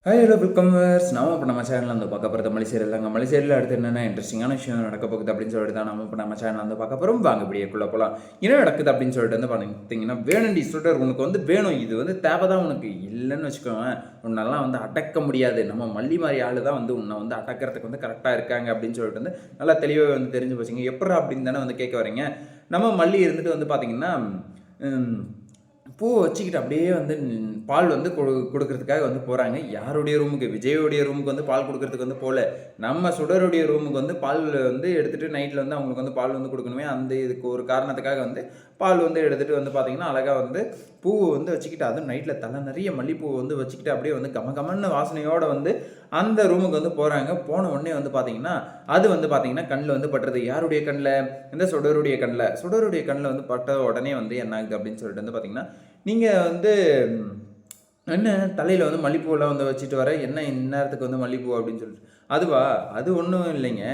Hi hello வெல்கம்வர்ஸ். நாம இப்போ நம்ம சேனலில் வந்து பார்க்க போகிறது மலேசியர் இல்லைங்க. மலேசியரில் அடுத்து என்னென்ன இன்ட்ரெஸ்டிங்கான விஷயம் நடக்க போகுது அப்படின்னு சொல்லிட்டு தான் நம்ம இப்போ நம்ம சேனலில் வந்து பார்க்க போகிறோம். வாங்க இப்படியேக்குள்ளே போகலாம். என்ன நடக்குது அப்படின்னு சொல்லிட்டு வந்து பார்த்தீங்கன்னா, வேணுண்டி சுடர் உனக்கு வந்து வேணும், இது வந்து தேவை தான் உனக்கு, இல்லைன்னு வச்சுக்கோங்க உன்னெல்லாம் வந்து அடக்க முடியாது. நம்ம மல்லி மாதிரி ஆள் தான் வந்து உன்னை வந்து அடக்கிறதுக்கு வந்து கரெக்டாக இருக்காங்க அப்படின்னு சொல்லிட்டு வந்து நல்லா தெளிவாக வந்து தெரிஞ்சு போச்சுங்க. எப்படா அப்படின்னு தானே வந்து கேட்க வரீங்க. நம்ம மல்லி இருந்துட்டு வந்து பார்த்தீங்கன்னா பூ வச்சுக்கிட்டு அப்படியே வந்து பால் வந்து கொடுக்கறதுக்காக வந்து போகிறாங்க. யாருடைய ரூமுக்கு? விஜயோடைய ரூமுக்கு வந்து பால் கொடுக்கறதுக்கு வந்து போகல. நம்ம சுடருடைய ரூமுக்கு வந்து பால் வந்து எடுத்துகிட்டு நைட்டில் வந்து அவங்களுக்கு வந்து பால் வந்து கொடுக்கணுமே, அந்த இதுக்கு ஒரு காரணத்துக்காக வந்து பால் வந்து எடுத்துகிட்டு வந்து பார்த்திங்கன்னா அழகாக வந்து பூ வந்து வச்சுக்கிட்டு, அதுவும் நைட்டில் தலை நிறைய மல்லிப்பூ வந்து வச்சுக்கிட்டு அப்படியே வந்து கமன்னு வாசனையோடு வந்து அந்த ரூமுக்கு வந்து போகிறாங்க. போன உடனே வந்து பார்த்திங்கன்னா அது வந்து பார்த்திங்கன்னா கண்ணில் வந்து பட்டுறது. யாருடைய கண்ணில்? இந்த சுடருடைய கண்ணில். சுடருடைய கண்ணில் வந்து பட்ட உடனே வந்து என்ன ஆகுது அப்படின்னு சொல்லிட்டு வந்து பார்த்திங்கன்னா, நீங்கள் வந்து என்ன தலையில் வந்து மல்லிப்பூவெல்லாம் வந்து வச்சுட்டு வர, என்ன இந்நேரத்துக்கு வந்து மல்லிப்பூ அப்படின்னு சொல்லிட்டு, அதுவா? அது ஒன்றும் இல்லைங்க,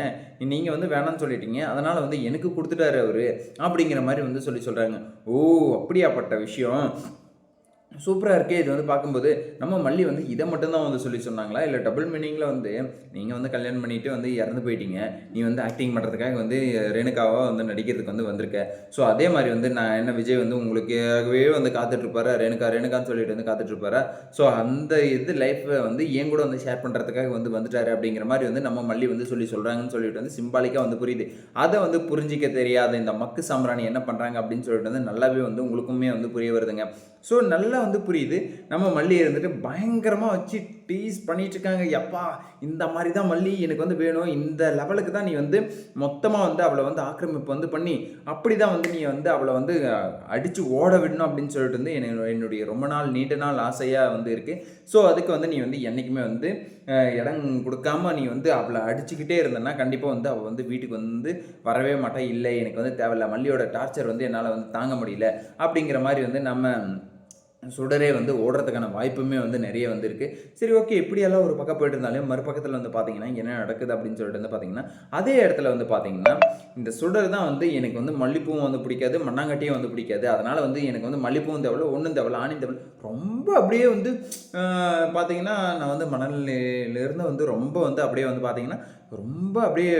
நீங்கள் வந்து வேணாம்னு சொல்லிட்டீங்க, அதனால் வந்து எனக்கு கொடுத்துட்டாரு அவர் அப்படிங்கிற மாதிரி வந்து சொல்கிறாங்க. ஓ, அப்படியாப்பட்ட விஷயம், சூப்பராக இருக்கே. இது வந்து பார்க்கும்போது நம்ம மல்லி வந்து இதை மட்டும்தான் வந்து சொன்னாங்களா, இல்லை டபுள் மீனிங்கில் வந்து நீங்கள் வந்து கல்யாணம் பண்ணிவிட்டு வந்து இறந்து போயிட்டீங்க, நீ வந்து ஆக்டிங் பண்ணுறதுக்காக வந்து ரேணுகாவாக வந்து நடிக்கிறதுக்கு வந்து வந்திருக்க. ஸோ அதே மாதிரி வந்து நான் என்ன விஜய் வந்து உங்களுக்காகவே வந்து காத்துட்ருப்பாரா, ரேணுகான்னு சொல்லிட்டு வந்து காத்துட்ருப்பாரா? ஸோ அந்த இது லைஃப்பை வந்து என் கூட வந்து ஷேர் பண்ணுறதுக்காக வந்து வந்துட்டாரு அப்படிங்கிற மாதிரி வந்து நம்ம மல்லி வந்து சொல்கிறாங்கன்னு சொல்லிட்டு வந்து சிம்பாலிக்காக வந்து புரியுது. அதை வந்து புரிஞ்சிக்க தெரியாத இந்த மக்கு சாம்பிராணி என்ன பண்ணுறாங்க அப்படின்னு சொல்லிட்டு வந்து நல்லாவே வந்து உங்களுக்குமே வந்து புரிய வருதுங்க. ஸோ நல்லா வந்து புரியுது. நம்ம மல்லி இருந்துட்டு பயங்கரமாக வச்சு டீஸ் பண்ணிட்டு இருக்காங்க. எப்பா, இந்த மாதிரி தான் மல்லி எனக்கு வந்து வேணும், இந்த லெவலுக்கு தான் நீ வந்து மொத்தமாக வந்து அவளை வந்து ஆக்கிரமிப்பு வந்து பண்ணி அப்படி தான் வந்து நீ வந்து அவளை வந்து அடித்து ஓட விடணும் அப்படின்னு சொல்லிட்டு வந்து என்னுடைய ரொம்ப நாள் நீண்ட நாள் ஆசையாக வந்து இருக்குது. ஸோ அதுக்கு வந்து நீ வந்து என்றைக்குமே வந்து இடம் கொடுக்காம நீ வந்து அவளை அடிச்சுக்கிட்டே இருந்தேன்னா கண்டிப்பாக வந்து அவள் வந்து வீட்டுக்கு வந்து வரவே மாட்டா. இல்லை, எனக்கு வந்து தேவையில்ல, மல்லியோட டார்ச்சர் வந்து என்னால் வந்து தாங்க முடியல அப்படிங்கிற மாதிரி வந்து நம்ம சுடரே வந்து ஓடுறதுக்கான வாய்ப்புமே வந்து நிறைய வந்து இருக்குது. சரி, ஓகே, இப்படியெல்லாம் ஒரு பக்கம் போயிட்டு இருந்தாலும் மறுபக்கத்தில் வந்து பார்த்தீங்கன்னா என்ன நடக்குது அப்படின்னு சொல்லிட்டு வந்து பார்த்தீங்கன்னா, அதே இடத்துல வந்து பார்த்தீங்கன்னா இந்த சுடர் தான் வந்து எனக்கு வந்து மல்லிப்பூவும் வந்து பிடிக்காது, மண்ணாங்கட்டியும் வந்து பிடிக்காது. அதனால் வந்து எனக்கு வந்து மல்லிப்பூவும் தேவையில்ல, ஒன்றும் தேவையில்ல, ஆணியும் தேவையில்ல. ரொம்ப அப்படியே வந்து பார்த்தீங்கன்னா நான் வந்து மணலிலிருந்து வந்து ரொம்ப வந்து அப்படியே வந்து பார்த்தீங்கன்னா ரொம்ப அப்படியே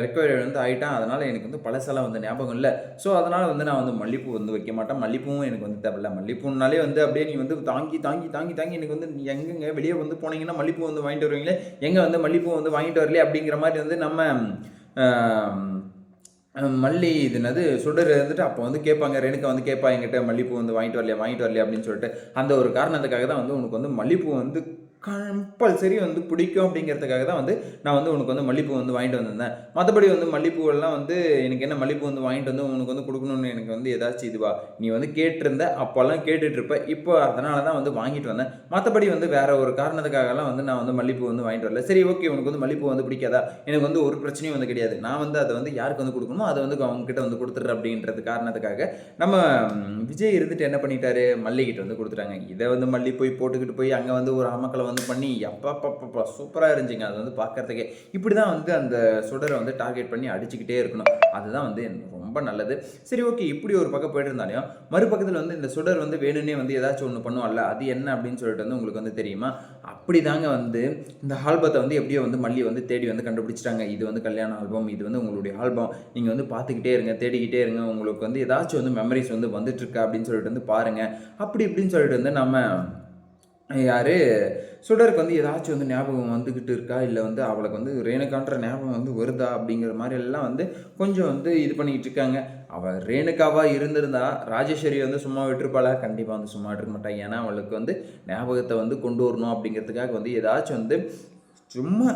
ரெக்கவரி வந்து ஆகிட்டான். அதனால் எனக்கு வந்து பழசெல்லாம் வந்து ஞாபகம் இல்லை. ஸோ அதனால் வந்து நான் வந்து மல்லிப்பூ வந்து வைக்க மாட்டேன். மல்லிப்பூவும் எனக்கு வந்து தேவையில்ல. மல்லிப்பூனாலே வந்து அப்படியே நீ வந்து தாங்கி தாங்கி தாங்கி தாங்கி எனக்கு வந்து எங்கெங்க வெளியே வந்து போனீங்கன்னா மல்லிப்பூ வந்து வாங்கிட்டு வருவீங்களே, எங்கே வந்து மல்லிப்பூ வந்து வாங்கிட்டு வரலையே அப்படிங்கிற மாதிரி வந்து நம்ம மல்லி இது என்னது சுடர் இருந்துட்டு அப்போ வந்து கேட்பாங்க, ரேணுகா வந்து கேட்பா என்கிட்ட, மல்லிப்பூ வந்து வாங்கிட்டு வரலையா அப்படின்னு சொல்லிட்டு. அந்த ஒரு காரணத்துக்காக தான் வந்து உனக்கு வந்து மல்லிப்பூ வந்து கம்பல்சரி வந்து பிடிக்கும் அப்படிங்கிறதுக்காக தான் வந்து நான் வந்து உனக்கு வந்து மல்லிப்பூ வந்து வாங்கிட்டு வந்திருந்தேன். மற்றபடி வந்து மல்லிப்பூவெல்லாம் வந்து எனக்கு என்ன மல்லிப்பூ வந்து வாங்கிட்டு வந்து உனக்கு வந்து கொடுக்கணும்னு எனக்கு வந்து ஏதாச்சும் இதுவா? நீ வந்து கேட்டிருந்த, அப்போல்லாம் கேட்டுட்ருப்ப, இப்போ அதனால தான் வந்து வாங்கிட்டு வந்தேன். மற்றபடி வந்து வேற ஒரு காரணத்துக்காகலாம் வந்து நான் வந்து மல்லிப்பூ வந்து வாங்கிட்டு வரல. சரி, ஓகே, உனக்கு வந்து மல்லிப்பூ வந்து பிடிக்காதா? எனக்கு வந்து ஒரு பிரச்சனையும் வந்து கிடையாது. நான் வந்து அதை வந்து யாருக்கு வந்து கொடுக்கணுமோ அதை வந்து அவங்ககிட்ட வந்து கொடுத்துட்றேன் அப்படின்றது காரணத்துக்காக நம்ம விஜய் இருந்துட்டு என்ன பண்ணிட்டாரு, மல்லிகிட்ட வந்து கொடுத்துட்டாங்க. இதை வந்து மல்லி போய் போட்டுக்கிட்டு போய் அங்கே வந்து ஒரு அமக்களை வந்து பண்ணி எப்பப்பப்பா சூப்பராக இருந்துச்சுங்க. அது வந்து பார்க்கறதுக்கே இப்படி தான் வந்து அந்த சுடரை வந்து டார்கெட் பண்ணி அடிச்சுக்கிட்டே இருக்கணும். அதுதான் வந்து ரொம்ப நல்லது. சரி, ஓகே, இப்படி ஒரு பக்கம் போயிட்டு இருந்தாலும் மறுபக்கத்தில் வந்து இந்த சுடர் வந்து வேணும்னே வந்து ஏதாச்சும் ஒன்று பண்ணுவாள்ல, அது என்ன அப்படின்னு சொல்லிட்டு வந்து உங்களுக்கு வந்து தெரியுமா? அப்படி தாங்க வந்து இந்த ஆல்பத்தை வந்து எப்படியோ வந்து மல்லி வந்து தேடி வந்து கண்டுபிடிச்சிட்டாங்க. இது வந்து கல்யாண ஆல்பம், இது வந்து உங்களுடைய ஆல்பம், நீங்கள் வந்து பார்த்துக்கிட்டே இருங்க, தேடிக்கிட்டே இருங்க, உங்களுக்கு வந்து ஏதாச்சும் வந்து மெமரிஸ் வந்து வந்துட்டுருக்கா அப்படின்னு சொல்லிட்டு வந்து பாருங்கள். அப்படி இப்படின்னு சொல்லிட்டு வந்து நம்ம யார் சுடருக்கு வந்து ஏதாச்சும் வந்து ஞாபகம் வந்துக்கிட்டு இருக்கா, இல்லை வந்து அவளுக்கு வந்து ரேணுகான்ற ஞாபகம் வந்து வருதா அப்படிங்கிற மாதிரி எல்லாம் வந்து கொஞ்சம் வந்து இது பண்ணிக்கிட்டு இருக்காங்க. அவள் ரேணுகாவாக இருந்திருந்தா ராஜேஸ்வரி வந்து சும்மா விட்டுருப்பாளா? கண்டிப்பாக வந்து சும்மா விட்டுருக்க மாட்டாள். ஏன்னா அவளுக்கு வந்து ஞாபகத்தை வந்து கொண்டு வரணும் அப்படிங்கிறதுக்காக வந்து ஏதாச்சும் வந்து சும்மா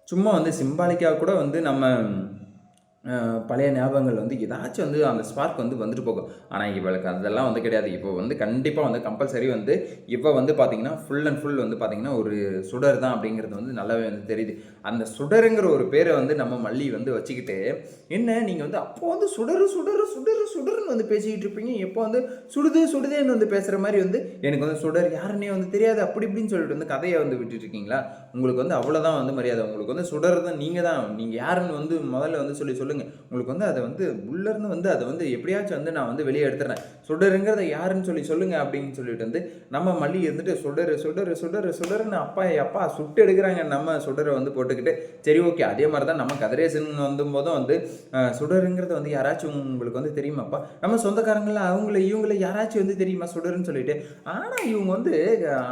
சும்மா வந்து சிம்பாலிக்காக கூட வந்து நம்ம பழைய ஞாபகங்கள் வந்து ஏதாச்சும் வந்து அந்த ஸ்பார்க் வந்து வந்துட்டு போகும். ஆனால் இவளுக்கு அதெல்லாம் வந்து கிடையாது. இப்போ வந்து கண்டிப்பாக வந்து கம்பல்சரி வந்து இப்போ வந்து பார்த்திங்கன்னா ஃபுல் அண்ட் ஃபுல் வந்து பார்த்திங்கன்னா ஒரு சுடர் தான் அப்படிங்கிறது வந்து நல்லாவே வந்து தெரியுது. அந்த சுடருங்கிற ஒரு பேரை வந்து நம்ம மல்லி வந்து வச்சுக்கிட்டு என்ன நீங்கள் வந்து அப்போ வந்து சுடரு சுடரு சுடரு சுடருன்னு வந்து பேசிக்கிட்டு இருப்பீங்க, எப்போ வந்து சுடுது சுடுதேன்னு வந்து பேசுகிற மாதிரி வந்து எனக்கு வந்து சுடர் யாருன்னே வந்து தெரியாது அப்படி இப்படின்னு சொல்லிட்டு வந்து கதையை வந்து விட்டுட்டு இருக்கீங்களா? உங்களுக்கு வந்து அவ்வளோதான் வந்து மரியாதை. உங்களுக்கு வந்து சுடர் தான், நீங்கள் யாருன்னு வந்து முதல்ல வந்து சொல்லி சொல்லுங்கள், உங்களுக்கு வந்து அதை வந்து உள்ளேருந்து வந்து அதை வந்து எப்படியாச்சும் வந்து நான் வந்து வெளியே எடுத்துறேன், சுடருங்கிறத யாருன்னு சொல்லி சொல்லுங்கள் அப்படின்னு சொல்லிட்டு வந்து நம்ம மல்லி இருந்துட்டு சுடரு சுடரு சுடரு சுடருன்னு அப்பா அப்பா சுட்டு எடுக்கிறாங்க. நம்ம சுடரை வந்து போட்டுக்கிட்டு சரி ஓகே. அதே மாதிரி தான் நம்ம கதிரேசன் போதும் வந்து சுடருங்கிறது வந்து யாராச்சும் உங்களுக்கு வந்து தெரியுமாப்பா, நம்ம சொந்தக்காரங்கள அவங்கள இவங்கள யாராச்சும் வந்து தெரியுமா சுடருன்னு சொல்லிட்டு. ஆனால் இவங்க வந்து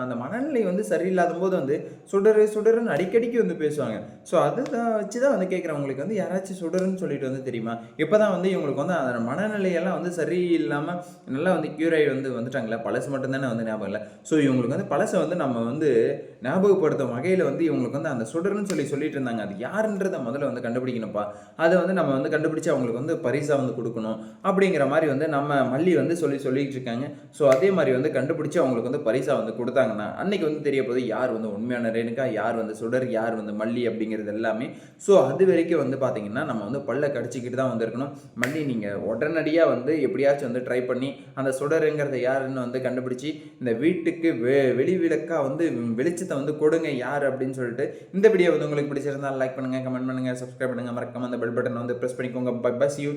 அந்த மனநிலை வந்து சரியில்லாத போது வந்து சுடரு சுடருன்னு அடிக்கடிக்கு வந்து பேசுவாங்க. ஸோ அதுதான் வச்சு தான் வந்து கேட்குறேன், உங்களுக்கு வந்து யாராச்சும் சுடருன்னு சொல்லிட்டு வந்து தெரியுமா? இப்போ தான் வந்து இவங்களுக்கு வந்து அந்த மனநிலையெல்லாம் வந்து சரியில்லாமல் நல்லா வந்து க்யூர் ஆகி வந்துட்டாங்களே, பழசு மட்டும்தானே வந்து ஞாபகம் இல்லை. ஸோ இவங்களுக்கு வந்து பழசை வந்து நம்ம வந்து ஞாபகப்படுத்தும் வகையில் வந்து இவங்களுக்கு வந்து அந்த சுடருன்னு சொல்லிட்டு இருந்தாங்க. அது யாருன்றதை முதல்ல வந்து கண்டுபிடிக்கணும்ப்பா. அதை வந்து நம்ம வந்து கண்டுபிடிச்சு அவங்களுக்கு வந்து பரிசாக வந்து கொடுக்கணும் அப்படிங்கிற மாதிரி வந்து நம்ம மல்லி வந்து சொல்லிட்டு இருக்காங்க. ஸோ அதே மாதிரி வந்து கண்டுபிடிச்சு அவங்களுக்கு வந்து பரிசாக வந்து கொடுத்தாங்கன்னா அன்னைக்கு வந்து தெரிய போகுது யார் வந்து உண்மையான ரேணுகா, யார் வந்து சுடர், யார் வந்து மல்லி அப்படிங்கிறது எல்லாமே. ஸோ அது வரைக்கும் வந்து பார்த்தீங்கன்னா நம்ம வந்து பல்ல கடிச்சிக்கிட்டு தான் வந்து இருக்கணும். மல்லி நீங்கள் உடனடியாக வந்து எப்படியாச்சும் வந்து ட்ரை பண்ணி அந்த சுடருங்கிறத யாருன்னு வந்து கண்டுபிடிச்சி இந்த வீட்டுக்கு வெளி விளக்காக வந்து வெளிச்சத்தை வந்து கொடுங்க யார் அப்படின்னு சொல்லிட்டு. இந்த வீடியோ வந்து உங்களுக்கு பிடிச்சிருந்தால் லைக் பண்ணுங்கள், கமெண்ட் பண்ணுங்கள், சப்ஸ்கிரைப் பண்ணுங்கள், மறக்காம அந்த பெல் பட்டனை வந்து ப்ரெஸ் பண்ணிக்கோங்க. Bye bye, see you.